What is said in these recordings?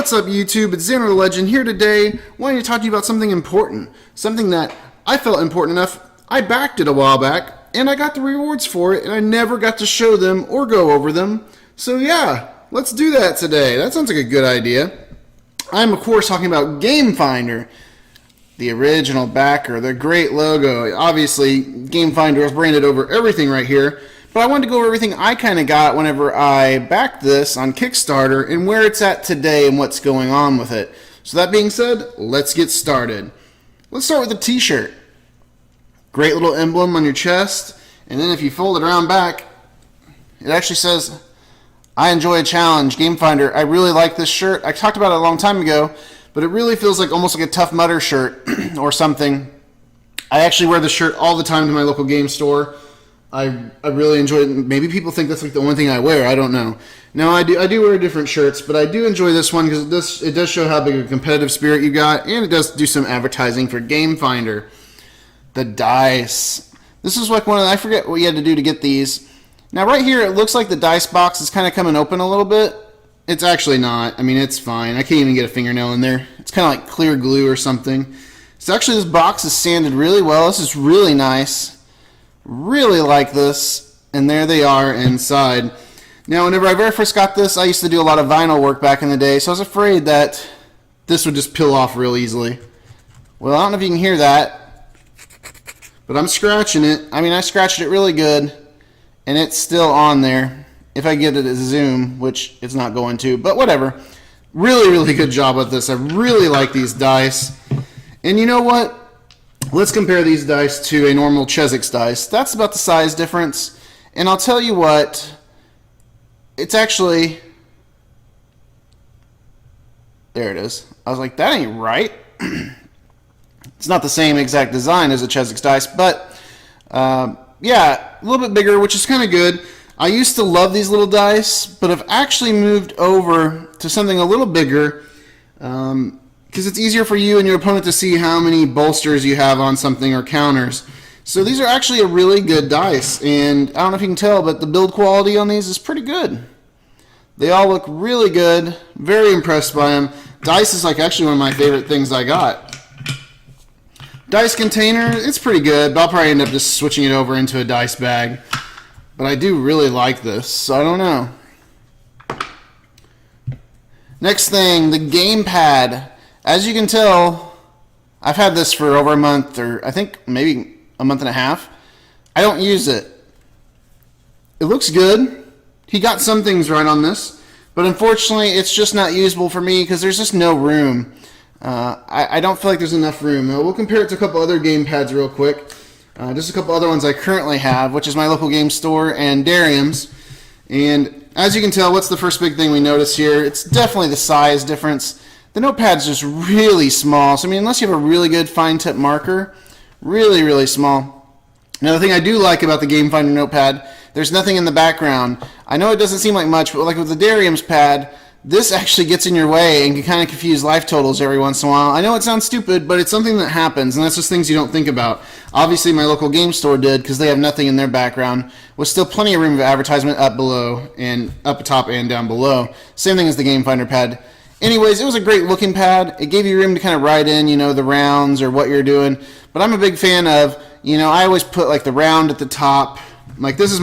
What's up, YouTube? It's Zandar the Legend here today. Wanting to talk to you about something important. Something that I felt important enough. I backed it a while back, and I got the rewards for it, and I never got to show them or go over them. So yeah, let's do that today. That sounds like a good idea. I'm, of course, talking about Gamefindr, the original backer, the great logo. Obviously, Gamefindr is branded over everything right here. But I wanted to go over everything I kind of got whenever I backed this on Kickstarter and where it's at today and what's going on with it. So that being said, let's get started. Let's start with the t-shirt. Great little emblem on your chest. And then if you fold it around back, it actually says, I enjoy a challenge, Gamefindr. I really like this shirt. I talked about it a long time ago, but it really feels like almost like a Tough Mudder shirt or something. I actually wear this shirt all the time to my local game store. I really enjoy it. Maybe people think that's like the only thing I wear. I don't know. No, I do wear different shirts, but I do enjoy this one because it does show how big a competitive spirit you got, and it does do some advertising for Gamefindr. The dice. This is like one of the, I forget what you had to do to get these. Now right here, it looks like the dice box is kind of coming open a little bit. It's actually not. I mean, it's fine. I can't even get a fingernail in there. It's kind of like clear glue or something. So actually, this box is sanded really well. This is really nice. Really like this, and there they are inside. Now, whenever I very first got this, I used to do a lot of vinyl work back in the day, so I was afraid that this would just peel off real easily. Well, I don't know if you can hear that, but I'm scratching it. I mean, I scratched it really good, and it's still on there. If I get it at zoom, which it's not going to, but whatever. Really, really good job with this. I really like these dice. And you know what? Let's compare these dice to a normal Cheswick's dice. That's about the size difference. And I'll tell you what, it's actually, there it is. I was like, that ain't right. It's not the same exact design as a Cheswick's dice, but yeah, a little bit bigger, which is kind of good. I used to love these little dice, but I've actually moved over to something a little bigger. Because it's easier for you and your opponent to see how many bolsters you have on something or counters. So these are actually a really good dice, and I don't know if you can tell, but the build quality on these is pretty good. They all look really good. Very impressed by them. Dice is like actually one of my favorite things I got. Dice container, it's pretty good, but I'll probably end up just switching it over into a dice bag. But I do really like this, so I don't know. Next thing, the gamepad. As you can tell, I've had this for over a month, or I think maybe a month and a half. I don't use it. It looks good. He got some things right on this, but unfortunately it's just not usable for me because there's just no room. I don't feel like there's enough room. Now, we'll compare it to a couple other game pads real quick. Just a couple other ones I currently have, which is my local game store and Darium's. And as you can tell, what's the first big thing we notice here? It's definitely the size difference. The notepad's just really small. So, I mean, unless you have a really good fine tip marker, really, really small. Another thing I do like about the Gamefindr notepad, there's nothing in the background. I know it doesn't seem like much, but like with the Darium's pad, this actually gets in your way and can kind of confuse life totals every once in a while. I know it sounds stupid, but it's something that happens, and that's just things you don't think about. Obviously, my local game store did because they have nothing in their background. With still plenty of room for advertisement up below and up top and down below. Same thing as the Gamefindr pad. Anyways, it was a great looking pad. It gave you room to kind of write in, you know, the rounds or what you're doing. But I'm a big fan of, you know, I always put like the round at the top. Like this is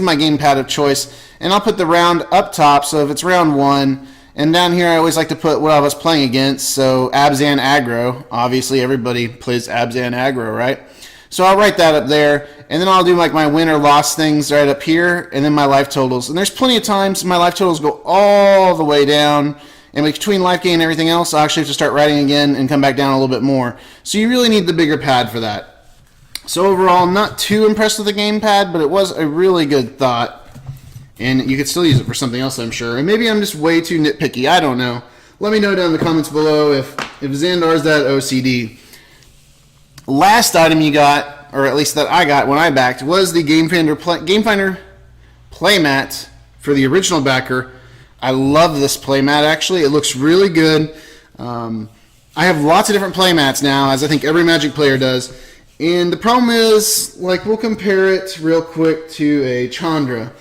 my game pad of choice, and I'll put the round up top. So if it's round 1, and down here I always like to put what I was playing against. So Abzan aggro. Obviously everybody plays Abzan aggro, right? So I'll write that up there, and then I'll do like my win or loss things right up here, and then my life totals. And there's plenty of times my life totals go all the way down. And between life gain and everything else, I actually have to start writing again and come back down a little bit more. So you really need the bigger pad for that. So overall, I'm not too impressed with the gamepad, but it was a really good thought. And you could still use it for something else, I'm sure. And maybe I'm just way too nitpicky. I don't know. Let me know down in the comments below if Zandar's that OCD. Last item you got, or at least that I got when I backed, was the Gamefindr playmat for the original backer. I love this playmat, actually. It looks really good. I have lots of different playmats now, as I think every Magic player does. And the problem is, like, we'll compare it real quick to a Chandra.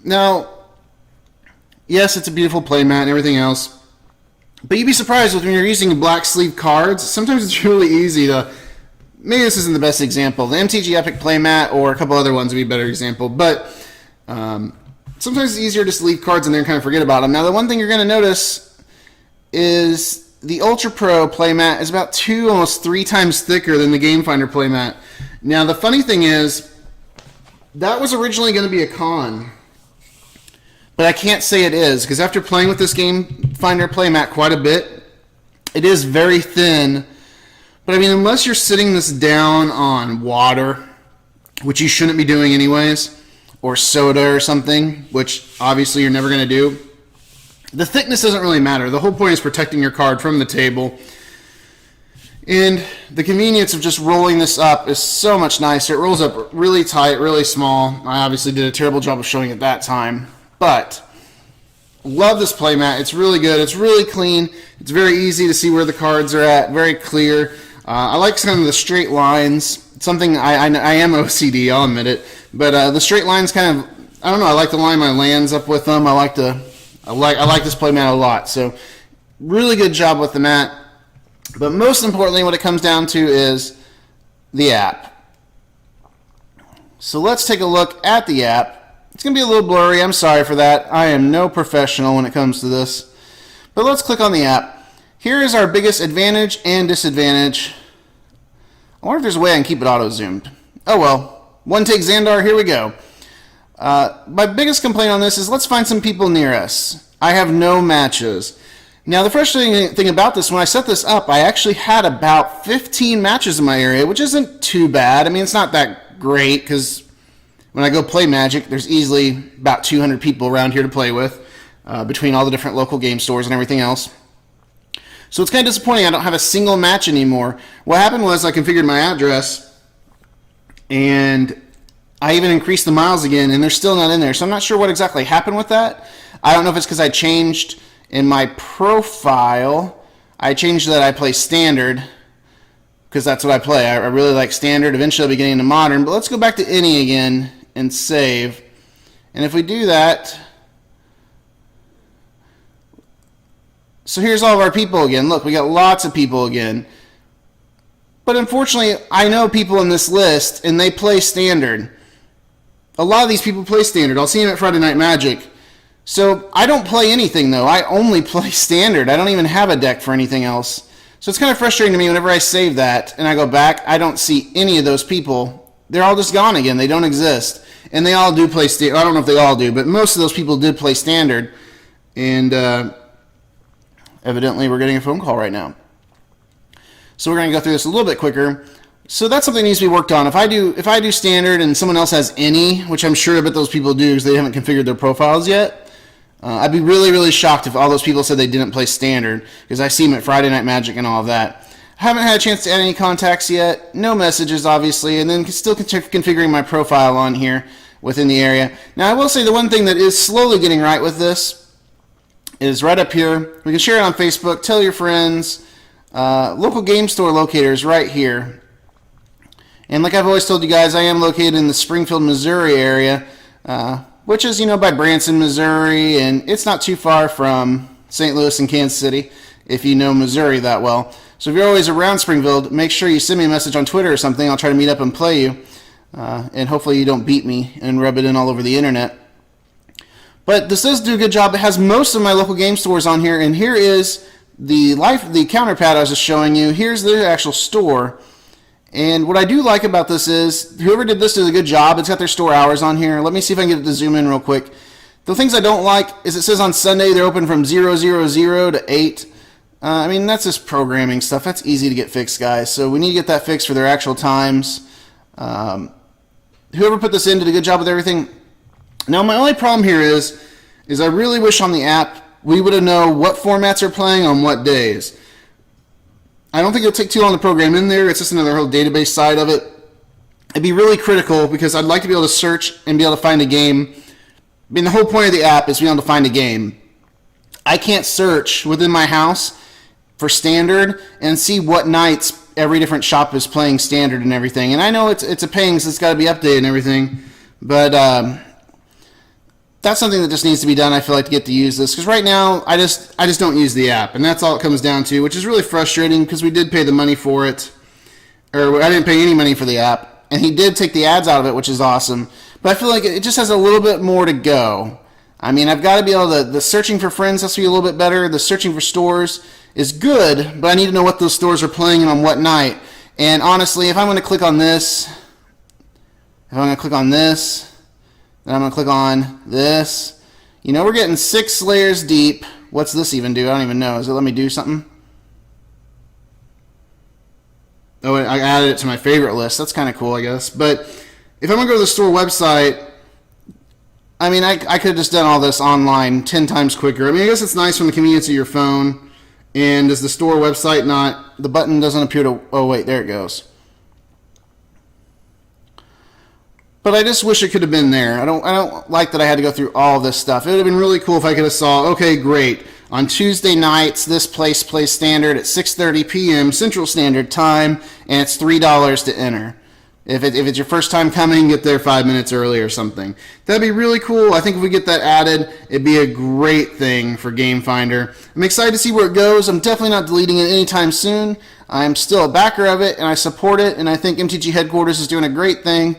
Now, yes, it's a beautiful playmat and everything else. But you'd be surprised when you're using black sleeve cards. Sometimes it's really easy to. Maybe this isn't the best example. The MTG Epic playmat or a couple other ones would be a better example. But sometimes it's easier just to leave cards in there and kind of forget about them. Now, the one thing you're going to notice is the Ultra Pro playmat is about 2, almost 3 times thicker than the Gamefindr playmat. Now, the funny thing is, that was originally going to be a con. But I can't say it is, because after playing with this Gamefindr playmat quite a bit, it is very thin. But I mean, unless you're sitting this down on water, which you shouldn't be doing anyways, or soda or something, which obviously you're never going to do, the thickness doesn't really matter. The whole point is protecting your card from the table. And the convenience of just rolling this up is so much nicer. It rolls up really tight, really small. I obviously did a terrible job of showing it that time. But love this playmat. It's really good. It's really clean. It's very easy to see where the cards are at. Very clear. I like some of the straight lines. Something I am OCD, I'll admit it. But the straight lines kind of, I don't know, I like to line my lands up with them. I like this playmat a lot. So really good job with the mat. But most importantly, what it comes down to is the app. So let's take a look at the app. It's going to be a little blurry. I'm sorry for that. I am no professional when it comes to this. But let's click on the app. Here is our biggest advantage and disadvantage. I wonder if there's a way I can keep it auto-zoomed. Oh well. One take Zandar, here we go. My biggest complaint on this is let's find some people near us. I have no matches. Now the frustrating thing about this, when I set this up, I actually had about 15 matches in my area, which isn't too bad. I mean, it's not that great because when I go play Magic, there's easily about 200 people around here to play with, between all the different local game stores and everything else. So it's kind of disappointing I don't have a single match anymore. What happened was I configured my address, and I even increased the miles again, and they're still not in there. So I'm not sure what exactly happened with that. I don't know if it's because I changed in my profile. I changed that I play Standard, because that's what I play. I really like Standard. Eventually I'll be getting into Modern. But let's go back to any again and save. And if we do that, so here's all of our people again. Look, we got lots of people again. But unfortunately, I know people in this list, and they play Standard. A lot of these people play Standard. I'll see them at Friday Night Magic. So I don't play anything, though. I only play Standard. I don't even have a deck for anything else. So it's kind of frustrating to me whenever I save that and I go back, I don't see any of those people. They're all just gone again. They don't exist. And they all do play Standard. I don't know if they all do, but most of those people did play Standard. And evidently we're getting a phone call right now. So we're going to go through this a little bit quicker. So that's something that needs to be worked on. If I do Standard and someone else has any, which I'm sure that those people do because they haven't configured their profiles yet, I'd be really, really shocked if all those people said they didn't play Standard, because I see them at Friday Night Magic and all of that. I haven't had a chance to add any contacts yet. No messages, obviously, and then still configuring my profile on here within the area. Now, I will say the one thing that is slowly getting right with this is right up here. We can share it on Facebook, tell your friends. Local game store locators right here. And like I've always told you guys, I am located in the Springfield, Missouri area, which is, by Branson, Missouri, and it's not too far from St. Louis and Kansas City, if you know Missouri that well. So if you're always around Springfield, make sure you send me a message on Twitter or something. I'll try to meet up and play you, and hopefully you don't beat me and rub it in all over the internet. But this does do a good job. It has most of my local game stores on here, and here is the counterpad I was just showing you. Here's the actual store. And what I do like about this is, whoever did this did a good job. It's got their store hours on here. Let me see if I can get it to zoom in real quick. The things I don't like is it says on Sunday they're open from 000 to 8. I mean, that's just programming stuff. That's easy to get fixed, guys. So we need to get that fixed for their actual times. Whoever put this in did a good job with everything. Now, my only problem here is I really wish on the app we would have known what formats are playing on what days. I don't think it'll take too long to program in there. It's just another whole database side of it. It'd be really critical because I'd like to be able to search and be able to find a game. I mean, the whole point of the app is being able to find a game. I can't search within my house for Standard and see what nights every different shop is playing Standard and everything. And I know it's a pain because it's got to be updated and everything. But that's something that just needs to be done. I feel like to get to use this, because right now I just don't use the app, and that's all it comes down to, which is really frustrating because we did pay the money for it, or I didn't pay any money for the app, and he did take the ads out of it, which is awesome. But I feel like it just has a little bit more to go. I mean, I've got to be able to, the searching for friends has to be a little bit better. The searching for stores is good, but I need to know what those stores are playing and on what night. And honestly, if I'm going to click on this, then I'm going to click on this. You know, we're getting 6 layers deep. What's this even do? I don't even know. Does it let me do something? Oh, I added it to my favorite list. That's kind of cool, I guess. But if I'm going to go to the store website, I mean, I could have just done all this online 10 times quicker. I mean, I guess it's nice from the convenience of your phone. And does the store website not... The button doesn't appear to... Oh, wait, there it goes. But I just wish it could have been there. I don't like that I had to go through all this stuff. It would have been really cool if I could have saw, okay, great. On Tuesday nights, this place plays Standard at 6:30 p.m. Central Standard Time, and it's $3 to enter. If it's your first time coming, get there 5 minutes early or something. That'd be really cool. I think if we get that added, it'd be a great thing for Gamefindr. I'm excited to see where it goes. I'm definitely not deleting it anytime soon. I'm still a backer of it, and I support it, and I think MTG Headquarters is doing a great thing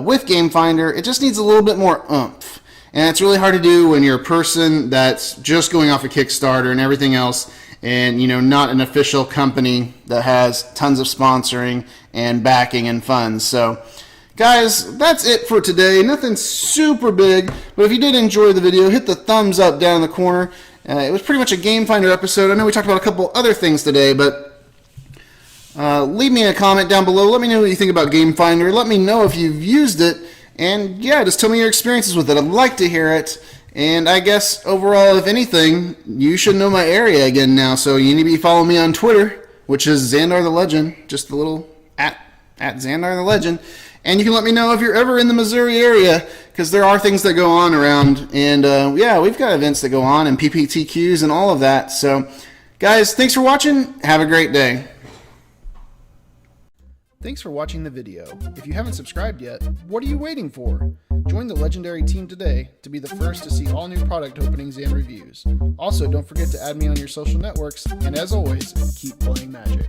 with Gamefindr. It just needs a little bit more oomph. And it's really hard to do when you're a person that's just going off a Kickstarter and everything else, and, you know, not an official company that has tons of sponsoring and backing and funds. So, guys, that's it for today. Nothing super big, but if you did enjoy the video, hit the thumbs up down in the corner. It was pretty much a Gamefindr episode. I know we talked about a couple other things today, but leave me a comment down below. Let me know what you think about Gamefindr. Let me know if you've used it. And, yeah, just tell me your experiences with it. I'd like to hear it. And I guess, overall, if anything, you should know my area again now. So you need to be following me on Twitter, which is Zandar the Legend. Just the little at Zandar the Legend. And you can let me know if you're ever in the Missouri area, because there are things that go on around. And, yeah, we've got events that go on and PPTQs and all of that. So, guys, thanks for watching. Have a great day. Thanks for watching the video. If you haven't subscribed yet, what are you waiting for? Join the legendary team today to be the first to see all new product openings and reviews. Also, don't forget to add me on your social networks, and as always, keep playing Magic.